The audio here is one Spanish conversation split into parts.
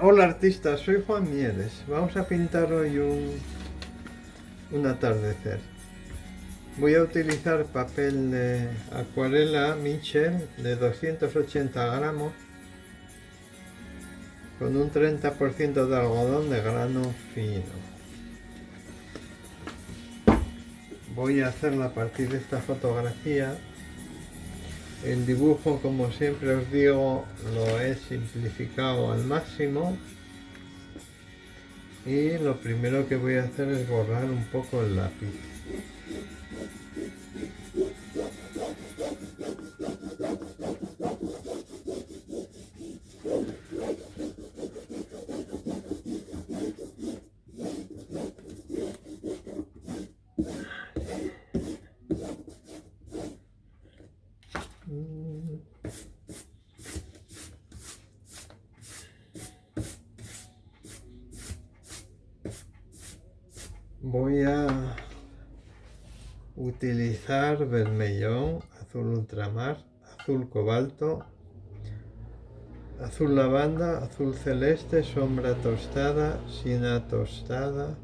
Hola artista, soy Juan Mieres. Vamos a pintar hoy un atardecer. Voy a utilizar papel de acuarela Michel de 280 gramos con un 30% de algodón de grano fino. Voy a hacerla a partir de esta fotografía. El dibujo, como siempre os digo, lo he simplificado al máximo. Y lo primero que voy a hacer es borrar un poco el lápiz. Voy a utilizar vermellón, azul ultramar, azul cobalto, azul lavanda, azul celeste, sombra tostada, siena tostada,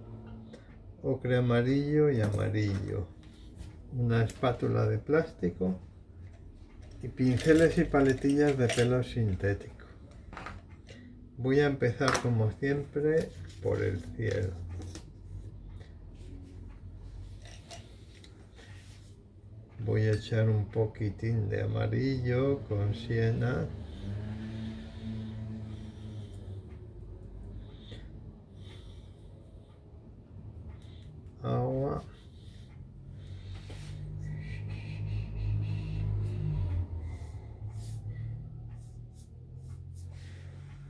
ocre amarillo y amarillo. Una espátula de plástico y pinceles y paletillas de pelo sintético. Voy a empezar como siempre por el cielo. Voy a echar un poquitín de amarillo con siena. Agua.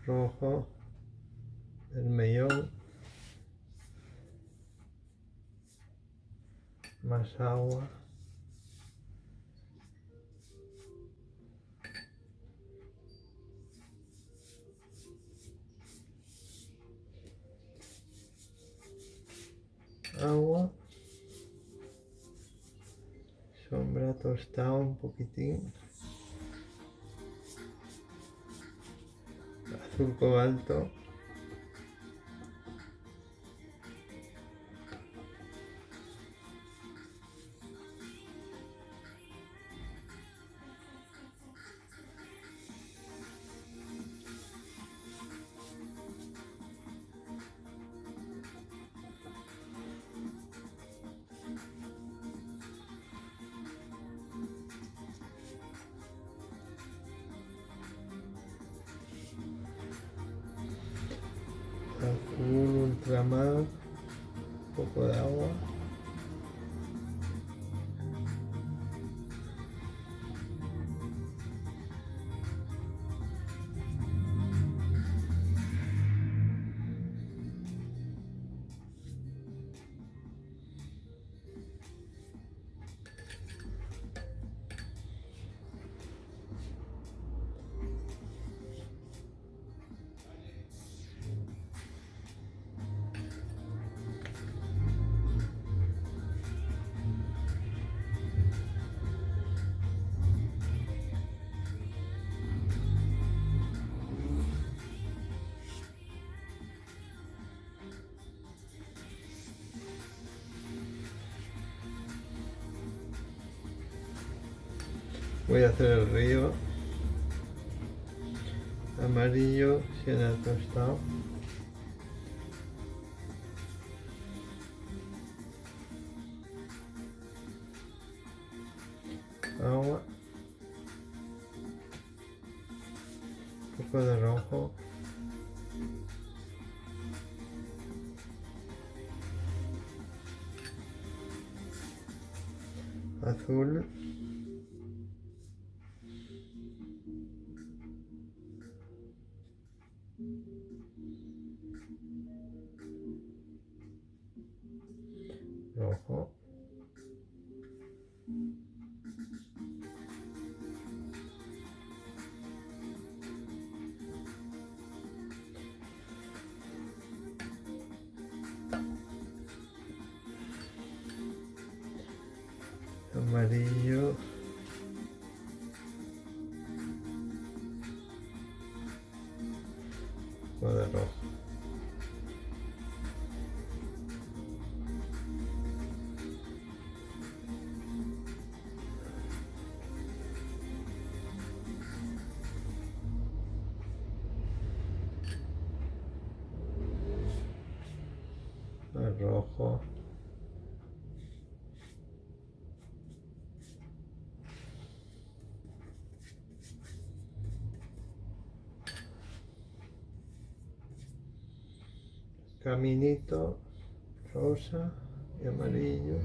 Rojo. Vermellón. Más agua. Agua. Sombra tostada un poquitín. Azul cobalto. Azul ultramar. Un poco de agua. Voy a hacer el río. Amarillo, siena tostado. Agua. Un poco de rojo. Azul. Rojo. Amarillo. poco de rojo. El rojo. Caminito rosa y amarillo.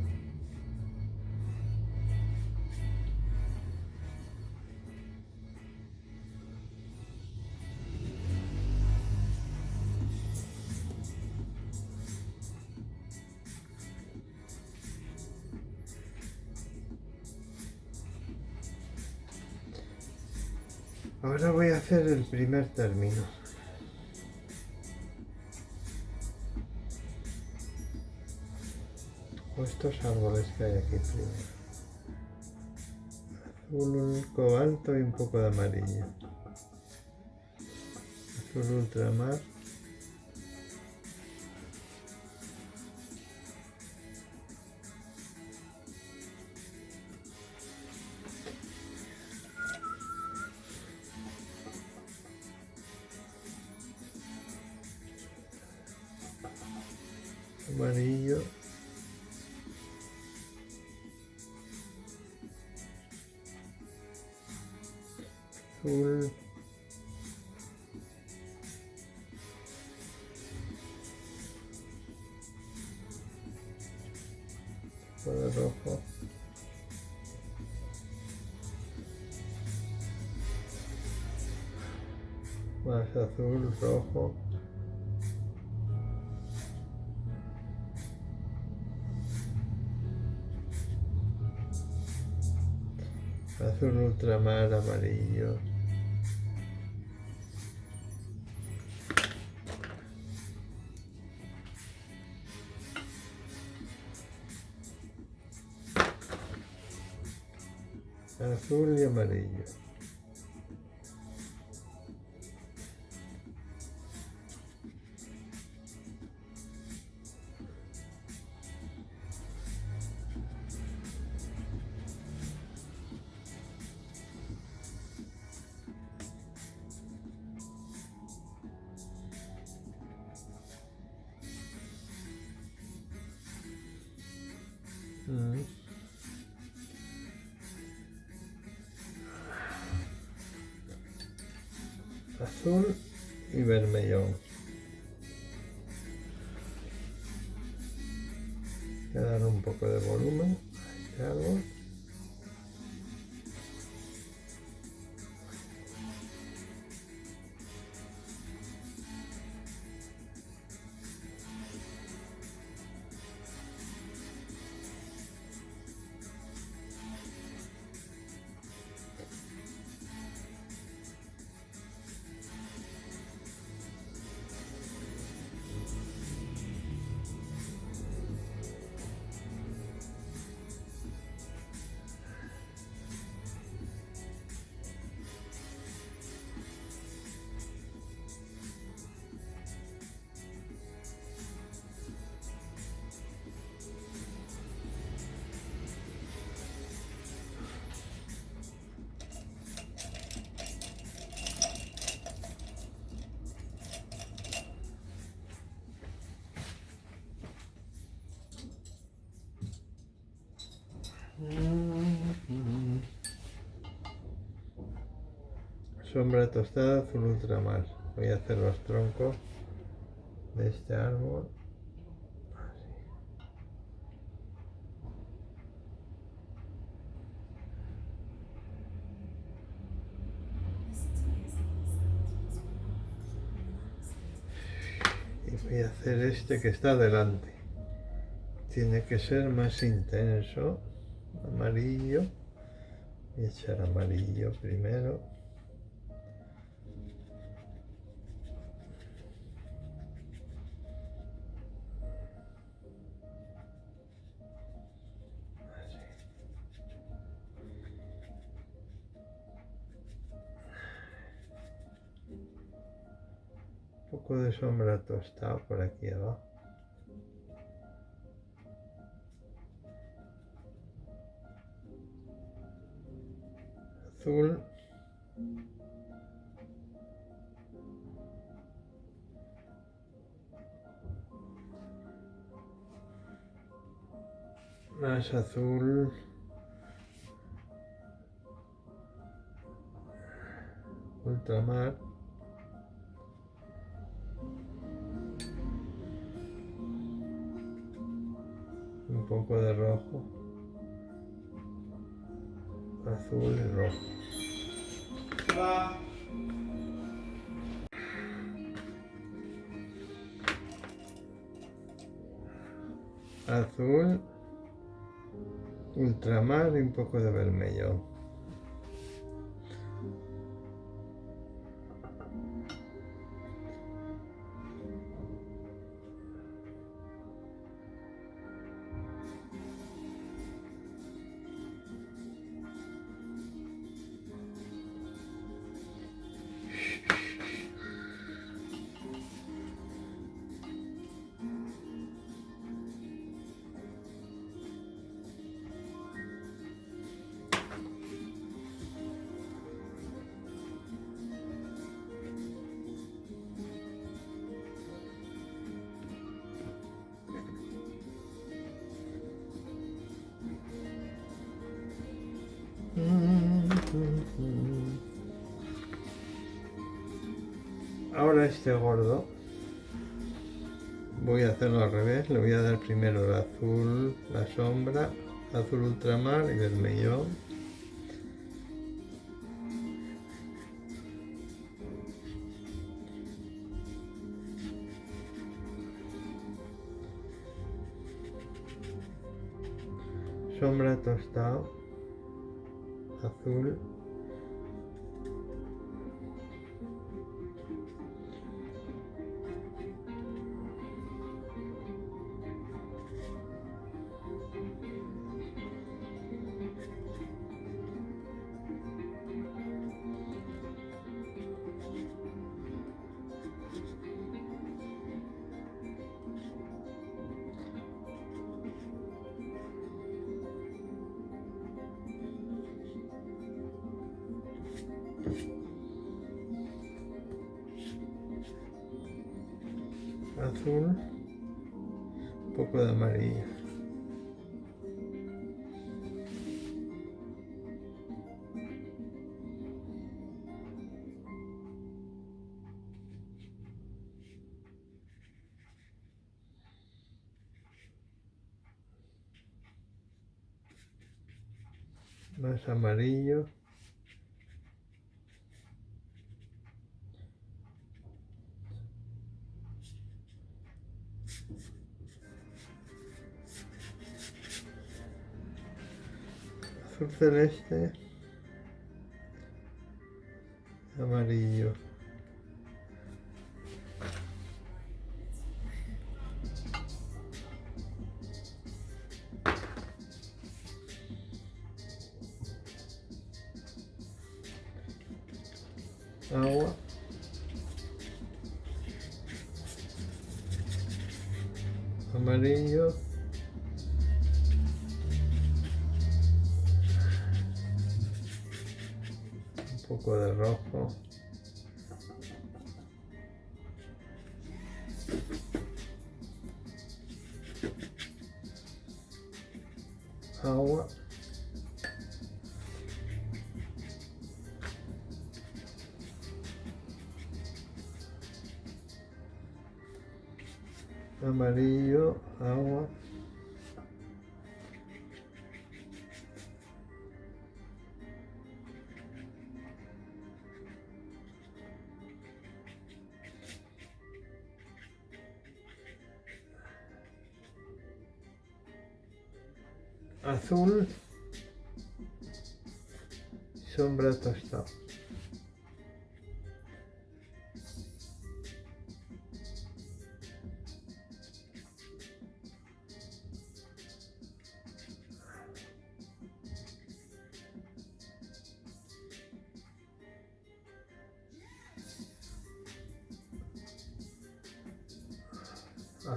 Ahora voy a hacer el primer término. O estos árboles que hay aquí primero. Azul cobalto y un poco de amarillo. Azul ultramar. Amarillo. Azul. De rojo. Más azul, rojo. Azul ultramar, amarillo. Azul y amarillo. Azul y vermellón. Voy a dar un poco de volumen a este árbol. Sombra tostada, azul ultramar. Voy a hacer los troncos de este árbol. Y voy a hacer este que está delante. Tiene que ser más intenso. Amarillo. Voy a echar amarillo primero. poco de sombra tostada por aquí abajo. Azul. Más azul. Ultramar. Un poco de rojo. Azul y rojo. Azul, ultramar y un poco de vermellón. Ahora este gordo voy a hacerlo al revés, le voy a dar primero el azul, la sombra, azul ultramar y vermellón. Sombra tostado, azul. Azul, un poco de amarillo. Más amarillo. Azul celeste. Amarillo. Agua. Amarillo. Un poco de rojo. Agua. Amarillo, agua. Azul. Sombra tostada.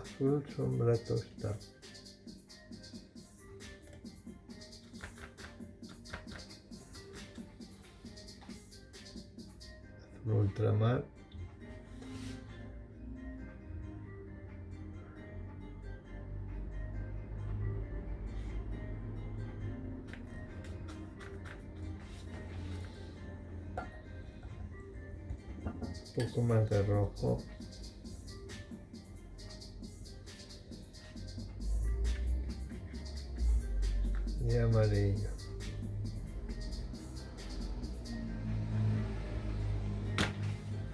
azul sombra tostada. Azul ultramar. Un poco más de rojo. Y amarillo.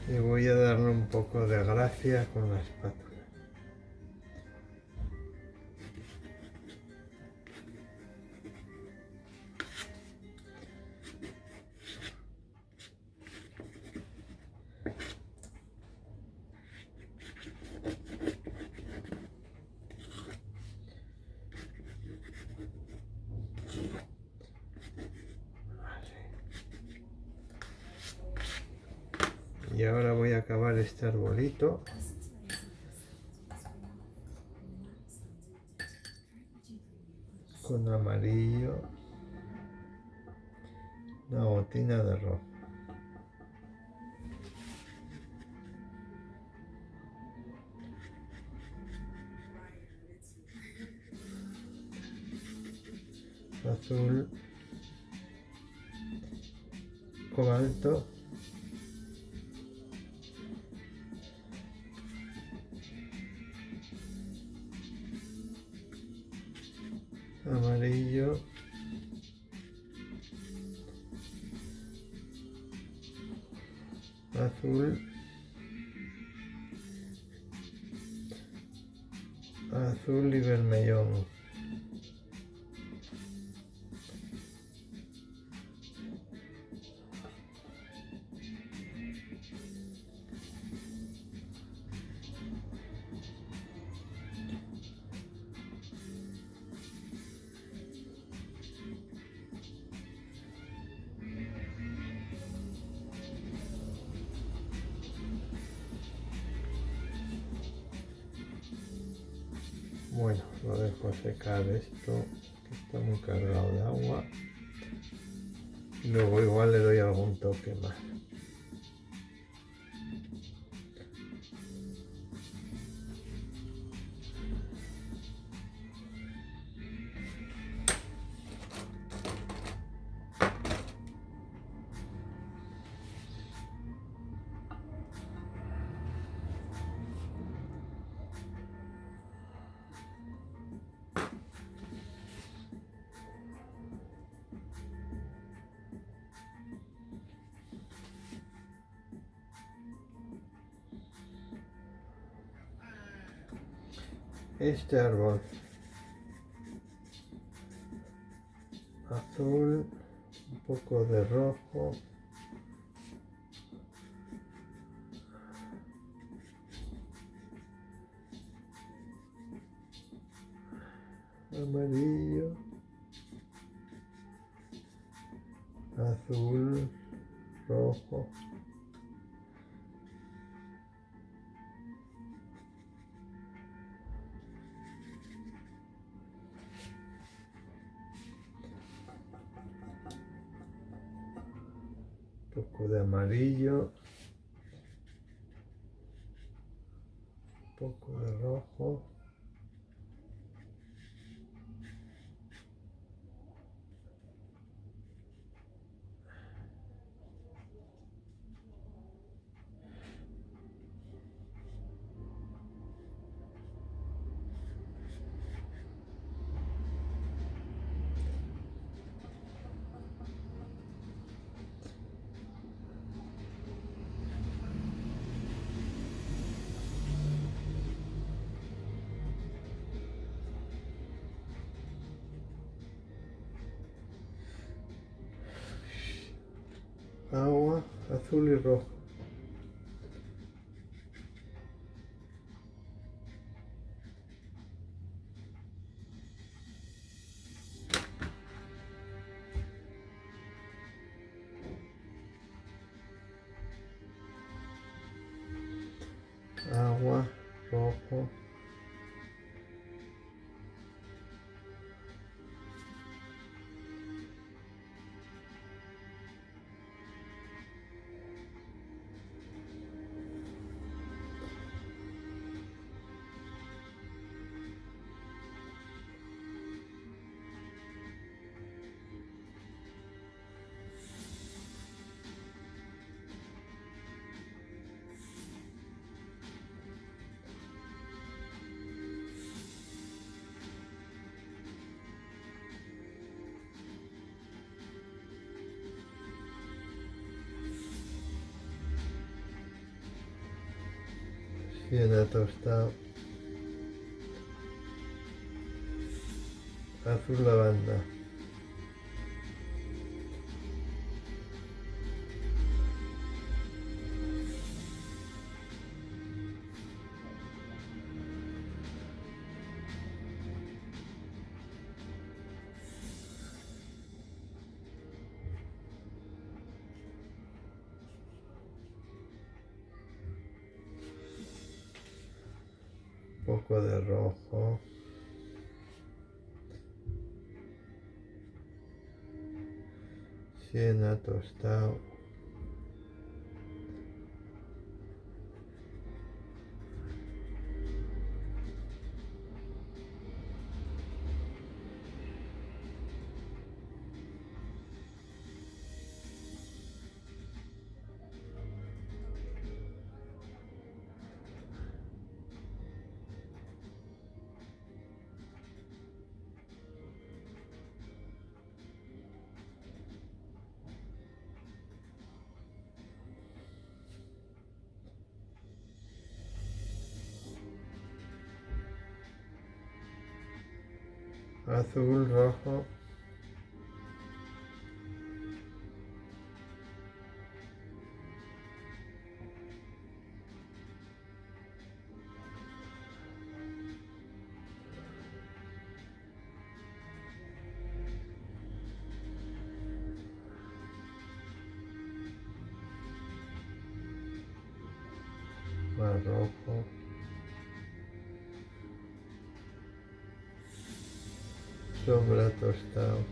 Y voy a darle un poco de gracia con la espátula. Y ahora voy a acabar este arbolito con amarillo, una gotina de rojo. Azul cobalto, amarillo, azul, azul y vermellón. Bueno, lo dejo secar esto, que está muy cargado de agua. Y luego igual le doy algún toque más. Este árbol azul, un poco de rojo, amarillo, azul, rojo, un poco de amarillo, un poco de rojo, agua, azul y rojo. Agua, rojo, siena tostado, azul lavanda, poco de rojo, siena tostado, azul, rojo, más rojo, sombra tostado,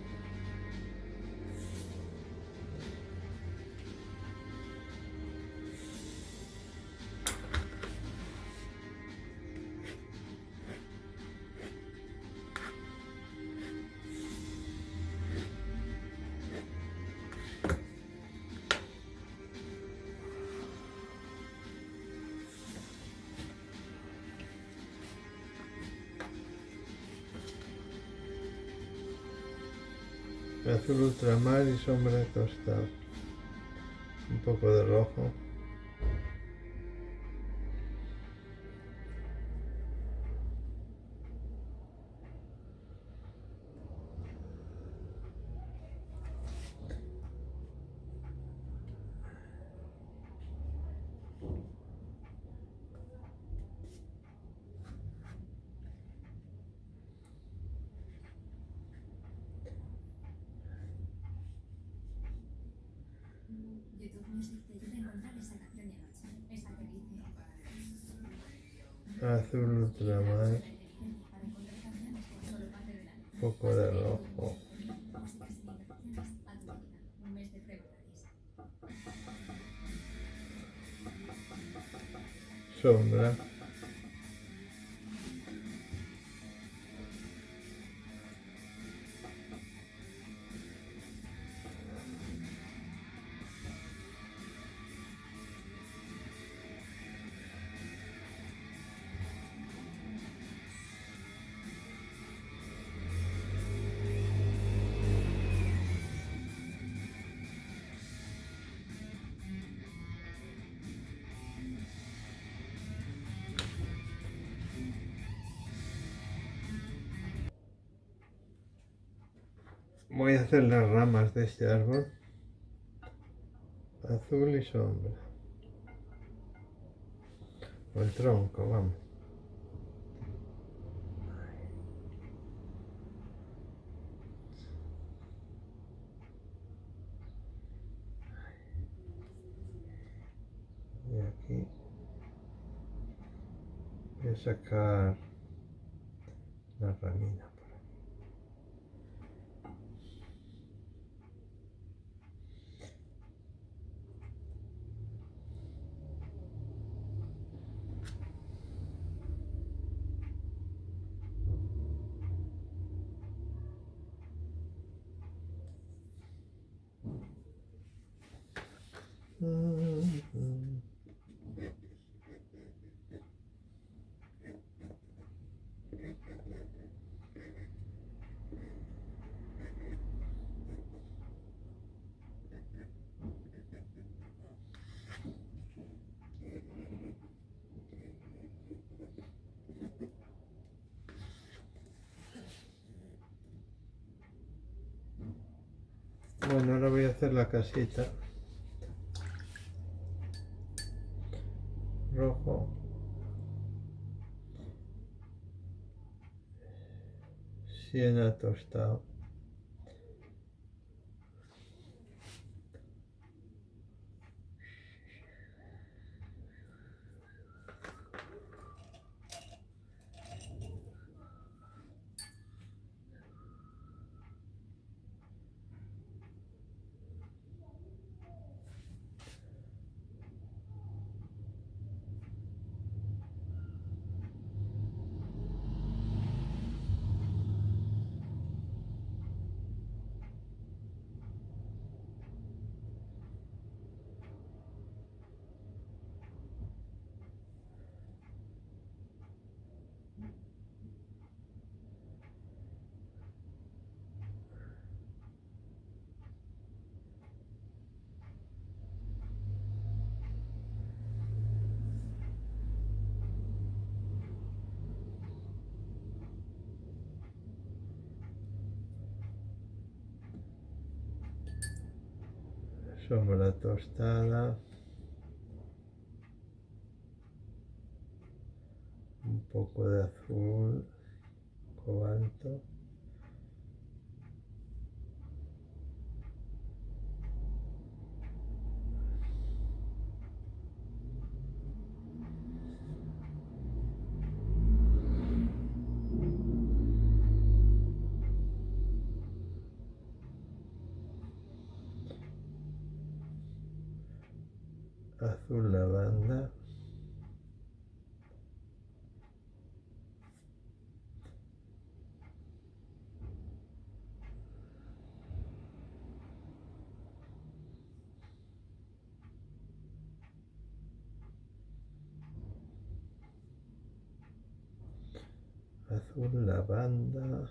azul ultramar y sombra tostado, un poco de rojo, YouTube Music te ayuda a encontrar esa canción de anoche. Esta que dice... azul ultramar, La inteligencia para encontrar canciones por solo parte de la noche. poco de rojo, Música sin interrupciones a tu medida. Un mes de prueba gratis. sombra, voy a hacer las ramas de este árbol, azul y sombra, o el tronco, vamos. Y aquí voy a sacar la ramina por aquí. Bueno, ahora voy a hacer la casita. Rojo. Siena tostado. Sombra tostada. Un poco de azul cobalto. Azul lavanda. Azul lavanda.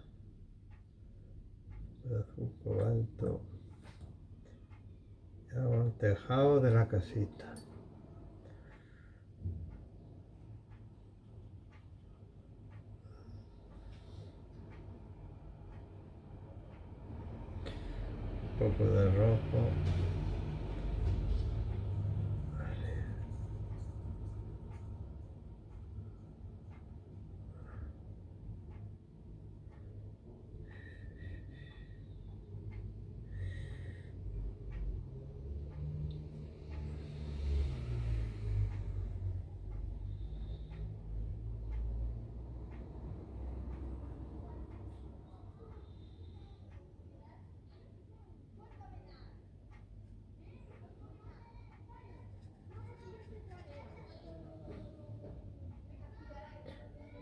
Azul cobalto. Y hago un tejado de la casita. Un poco de rojo.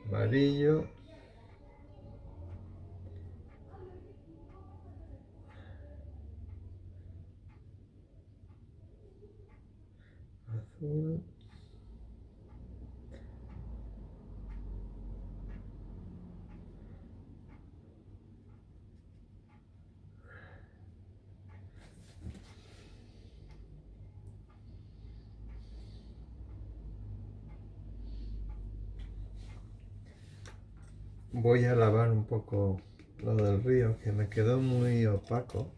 Amarillo. Azul. Voy a lavar un poco lo del río, que me quedó muy opaco.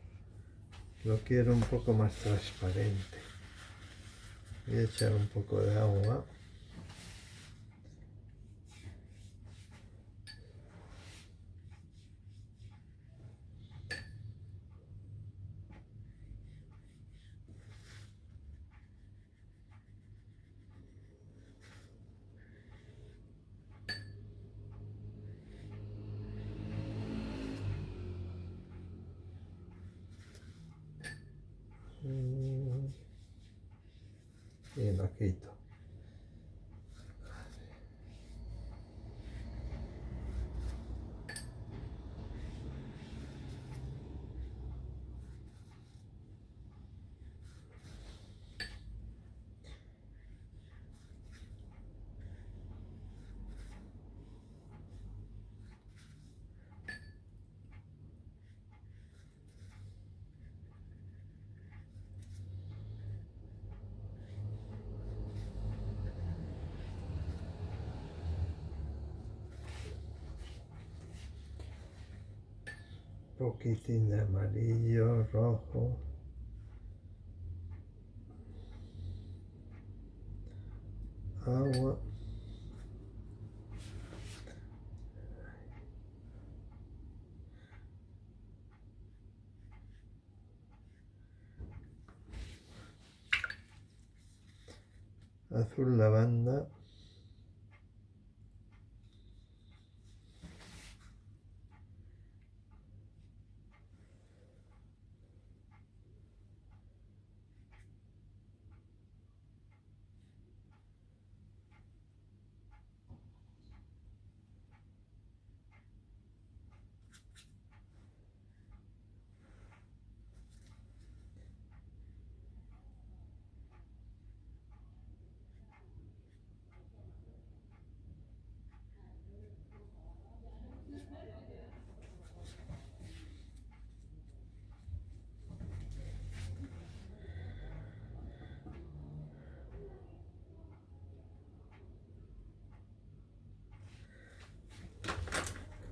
Lo quiero un poco más transparente. Voy a echar un poco de agua. Y lo quito. poquitín de amarillo, rojo, agua, azul lavanda,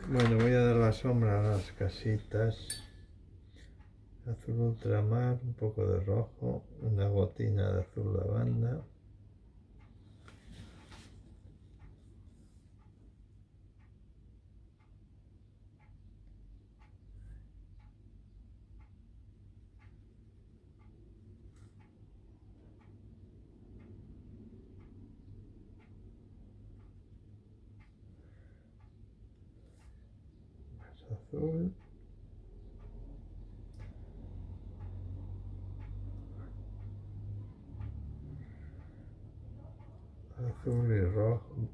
bueno, voy a dar la sombra a las casitas, azul ultramar, un poco de rojo, una gotina de azul lavanda. Más azul. Azul y rojo.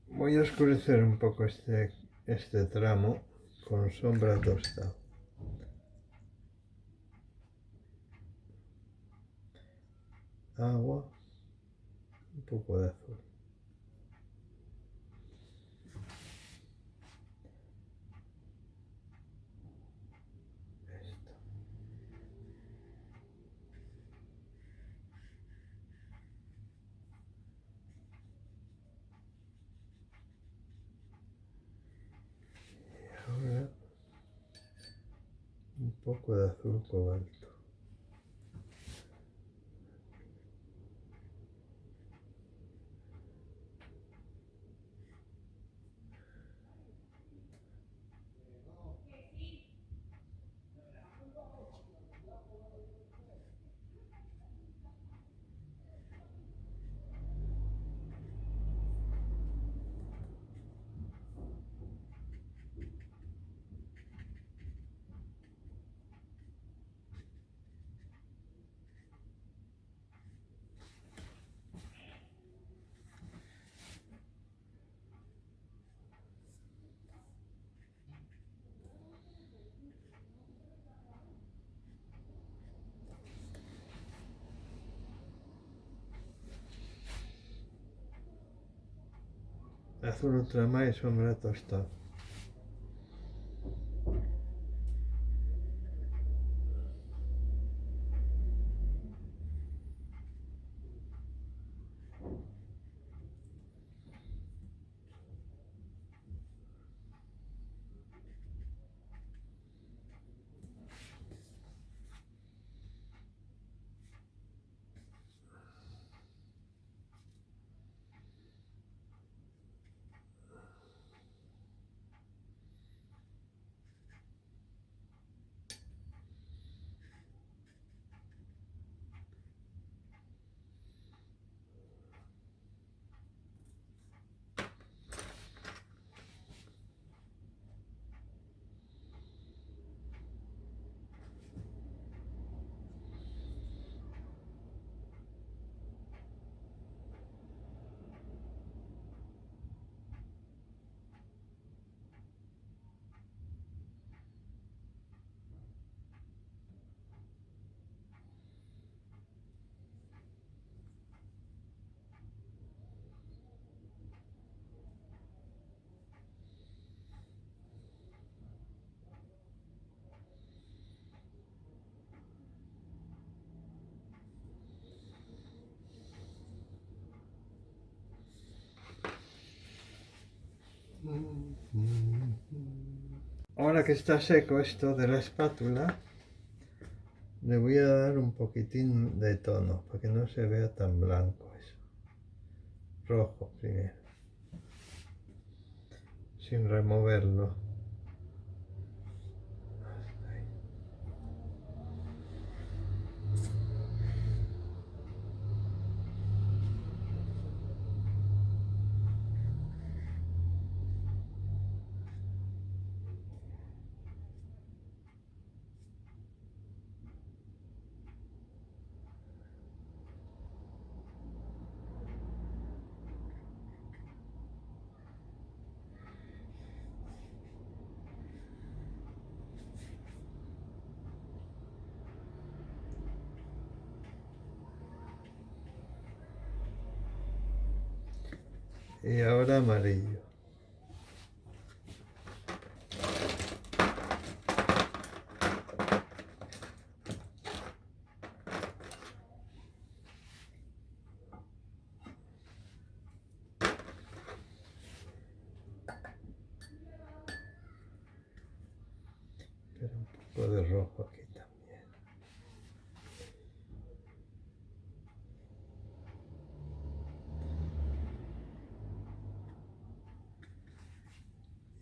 Voy a oscurecer un poco este tramo con sombra tostada. Agua, un poco de azul. poco de azul cobalto. Azul ultramar y sombra tostada. Ahora que está seco esto de la espátula, le voy a dar un poquitín de tono para que no se vea tan blanco eso. Rojo primero, sin removerlo. Y ahora amarillo. Pero un poco de rojo aquí también.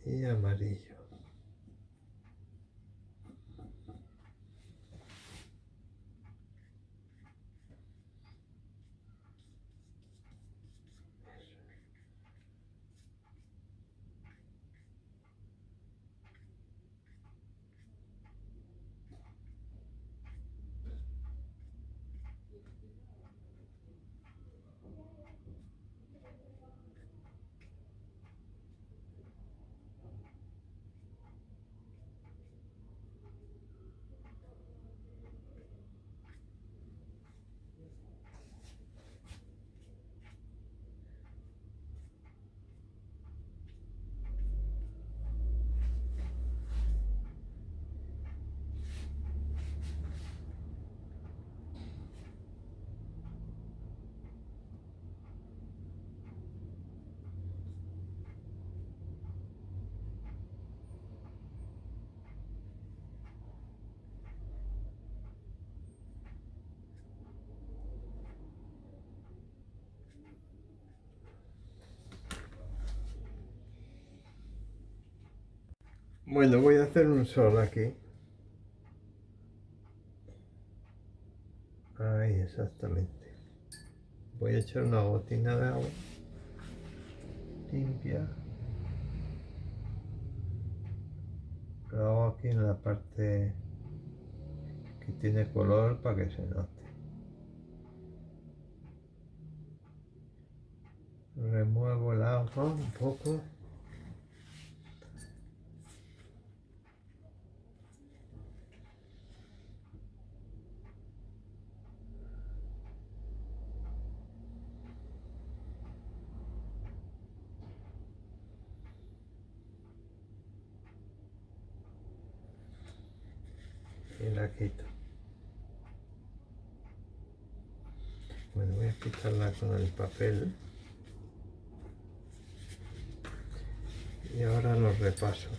Y amarillo. Bueno, voy a hacer un sol aquí. Ahí, exactamente. Voy a echar una gotina de agua limpia. Lo hago aquí en la parte que tiene color para que se note. Remuevo el agua un poco. Y la quito. Bueno, voy a quitarla con el papel. Y ahora los repaso.